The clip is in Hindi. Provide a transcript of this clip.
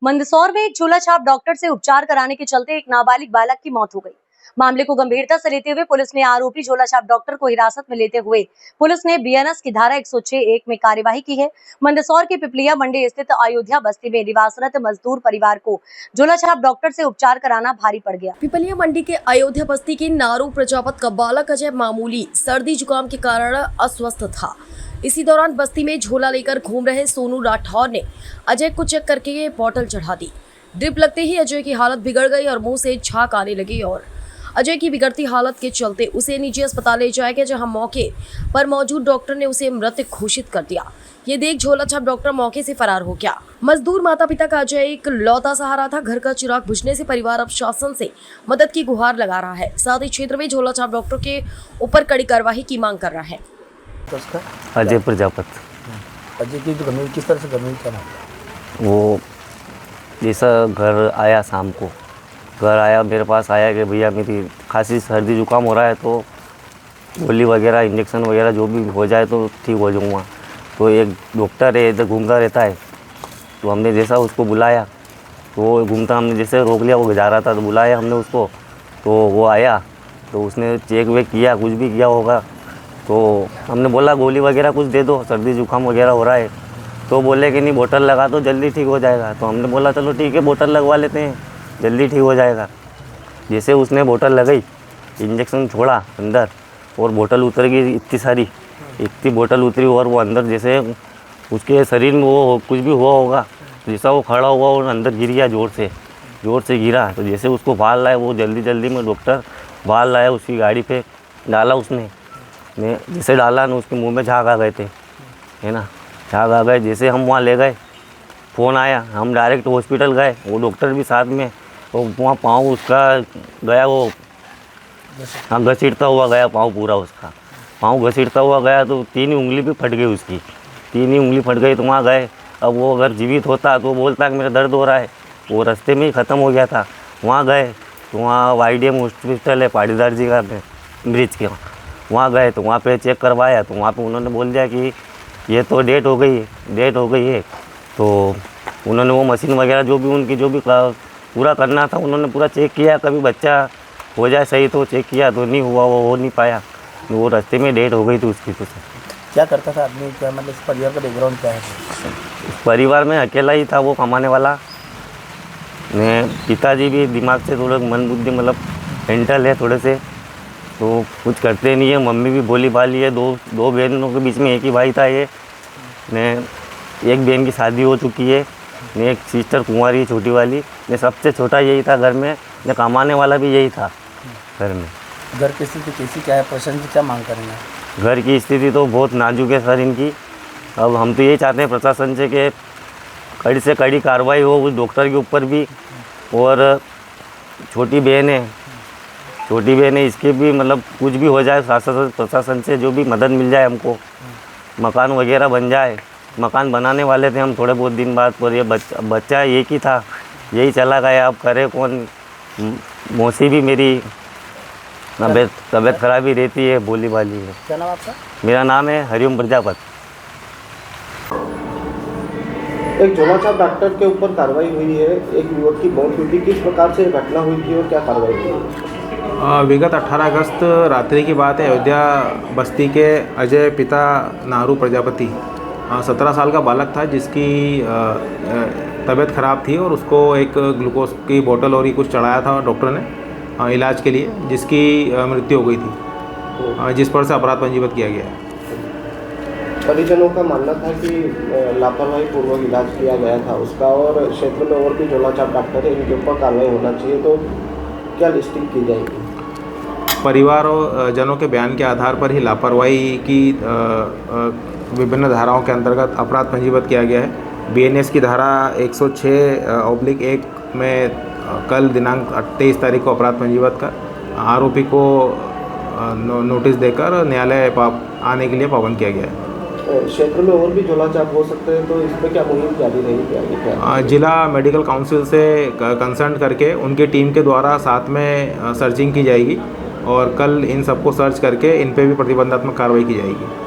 मंदसौर में एक झोला छाप डॉक्टर से उपचार कराने के चलते एक नाबालिग बालक की मौत हो गई। मामले को गंभीरता से लेते हुए पुलिस ने आरोपी झोला छाप डॉक्टर को हिरासत में लेते हुए पुलिस ने बीएनएस की धारा 106(1) में कार्यवाही की है। मंदसौर के पिपलिया मंडी स्थित अयोध्या बस्ती में निवासरत मजदूर परिवार को झोला छाप डॉक्टर से उपचार कराना भारी पड़ गया। पिपलिया मंडी के अयोध्या बस्ती के नारू प्रजापत का बालक अजय मामूली सर्दी जुकाम के कारण अस्वस्थ था। इसी दौरान बस्ती में झोला लेकर घूम रहे सोनू राठौर ने अजय को चेक करके ये बोतल चढ़ा दी। ड्रिप लगते ही अजय की हालत बिगड़ गई और मुंह से झाग आने लगी और अजय की बिगड़ती हालत के चलते उसे निजी अस्पताल ले जाया गया, जहां मौके पर मौजूद डॉक्टर ने उसे मृत घोषित कर दिया। ये देख झोला छाप डॉक्टर मौके से फरार हो गया। मजदूर माता पिता का अजय एक लौता सहारा था। घर का चिराग बुझने से परिवार अब शासन से मदद की गुहार लगा रहा है। साथ ही क्षेत्र में झोला छाप डॉक्टर के ऊपर कड़ी कार्रवाई की मांग कर रहा है। अजय प्रजापत। अजय की जो गंभीर किस तरह से गंभीर क्या मामला? वो जैसा घर आया, शाम को घर आया, मेरे पास आया कि भैया मेरी खांसी सर्दी जुकाम हो रहा है, तो गोली वगैरह इंजेक्शन वगैरह जो भी हो जाए तो ठीक हो जाऊँगा। तो एक डॉक्टर है, इधर घूमता रहता है, तो हमने जैसा उसको बुलाया तो वो घूमता, हमने जैसे रोक लिया, वो जा रहा था तो बुलाया हमने उसको, तो वो आया तो उसने चेक वेक किया, कुछ भी किया होगा, तो हमने बोला गोली वगैरह कुछ दे दो, सर्दी जुकाम वगैरह हो रहा है। तो बोले कि नहीं बोतल लगा दो जल्दी ठीक हो जाएगा। तो हमने बोला चलो ठीक है बोतल लगवा लेते हैं, जल्दी ठीक हो जाएगा। जैसे उसने बोतल लगाई, इंजेक्शन छोड़ा अंदर और बोतल उतर गई, इतनी बोतल उतरी और वो अंदर जैसे उसके शरीर में वो कुछ भी हुआ होगा, जैसा वो खड़ा हुआ और अंदर गिर गया, ज़ोर से गिरा। तो जैसे उसको बाहर लाया, वो जल्दी में डॉक्टर बाहर लाया, उसकी गाड़ी पे डाला उसने, जैसे डाला ना उसके मुंह में झाग आ गए थे, है ना, झाग आ गए। जैसे हम वहाँ ले गए, फ़ोन आया, हम डायरेक्ट हॉस्पिटल गए, वो डॉक्टर भी साथ में, तो वहाँ पाँव उसका गया, वो हाँ घसीटता हुआ गया, पाँव पूरा उसका पाँव घसीटता हुआ गया, तो 3 उंगली भी फट गई उसकी, 3 उंगली फट गई। तो वहाँ गए, अब वो अगर जीवित होता तो बोलता कि मेरा दर्द हो रहा है, वो रास्ते में ही ख़त्म हो गया था। वहाँ गए तो वहाँ YDM हॉस्पिटल है पाटीदार जी का ब्रिज के, वहाँ गए तो वहाँ पे चेक करवाया, तो वहाँ पे उन्होंने बोल दिया कि ये तो डेट हो गई है। तो उन्होंने वो मशीन वगैरह जो भी उनकी जो भी पूरा करना था उन्होंने पूरा चेक किया, कभी बच्चा हो जाए सही तो चेक किया, तो नहीं हुआ, वो हो नहीं पाया, वो रास्ते में डेट हो गई थी उसकी। तो क्या करता था आदमी, क्या मतलब इस परिवार का बैकग्राउंड क्या है? परिवार में अकेला ही था वो कमाने वाला। पिताजी भी दिमाग से थोड़ा मन बुद्धि मतलब मेंटल है थोड़े से, तो कुछ करते नहीं है। मम्मी भी भोली भाली है, दो बहनों के बीच में एक ही भाई था ये ने, एक बहन की शादी हो चुकी है ने, एक सिस्टर कुंवारी है छोटी वाली ने, सबसे छोटा यही था घर में ने, कमाने वाला भी यही था घर में। घर की स्थिति कैसी क्या है, प्रशासन से क्या मांग करेंगे? घर की स्थिति तो बहुत नाजुक है सर इनकी। अब हम तो यही चाहते हैं प्रशासन से कि कड़ी से कड़ी कार्रवाई हो उस डॉक्टर के ऊपर भी, और छोटी बहन है इसके भी मतलब कुछ भी हो जाए, प्रशासन से जो भी मदद मिल जाए हमको, मकान वगैरह बन जाए। मकान बनाने वाले थे हम थोड़े बहुत दिन बाद, पर ये बच्चा एक ही था, यही चला गया, अब करे कौन। मौसी भी मेरी तबीयत खराब ही रहती है, भोली भाली है। क्या नाम आपका? मेरा नाम है हरिओम प्रजापत। एक झोला छाप डॉक्टर के ऊपर कार्रवाई हुई है, एक युवक की मौत हुई थी, किस प्रकार से घटना हुई थी और क्या कार्रवाई हुई? विगत 18 अगस्त रात्रि की बात है। अयोध्या बस्ती के अजय पिता नारू प्रजापति 17 साल का बालक था, जिसकी तबीयत ख़राब थी और उसको एक ग्लूकोज की बोतल और ही कुछ चढ़ाया था डॉक्टर ने इलाज के लिए, जिसकी मृत्यु हो गई थी, जिस पर से अपराध पंजीबद्ध किया गया है। परिजनों का मानना था कि लापरवाही पूर्वक इलाज किया गया था उसका, और क्षेत्र में और भी झोला छाप डॉक्टर है, इनके ऊपर कार्रवाई होना चाहिए, तो क्या लिस्टिंग की जाएगी? परिवार और जनों के बयान के आधार पर ही लापरवाही की विभिन्न धाराओं के अंतर्गत अपराध पंजीबद्ध किया गया है। BNS की धारा 106(1) में कल दिनांक 23 तारीख को अपराध पंजीबद्ध कर आरोपी को नोटिस देकर न्यायालय आने के लिए पाबंद किया गया है। क्षेत्र में और भी झोला छाप हो सकते हैं, तो इस पर क्या मुहिम जारी रहेगी? जिला मेडिकल काउंसिल से कंसल्ट करके उनकी टीम के द्वारा साथ में सर्चिंग की जाएगी और कल इन सबको सर्च करके इन पे भी प्रतिबंधात्मक कार्रवाई की जाएगी।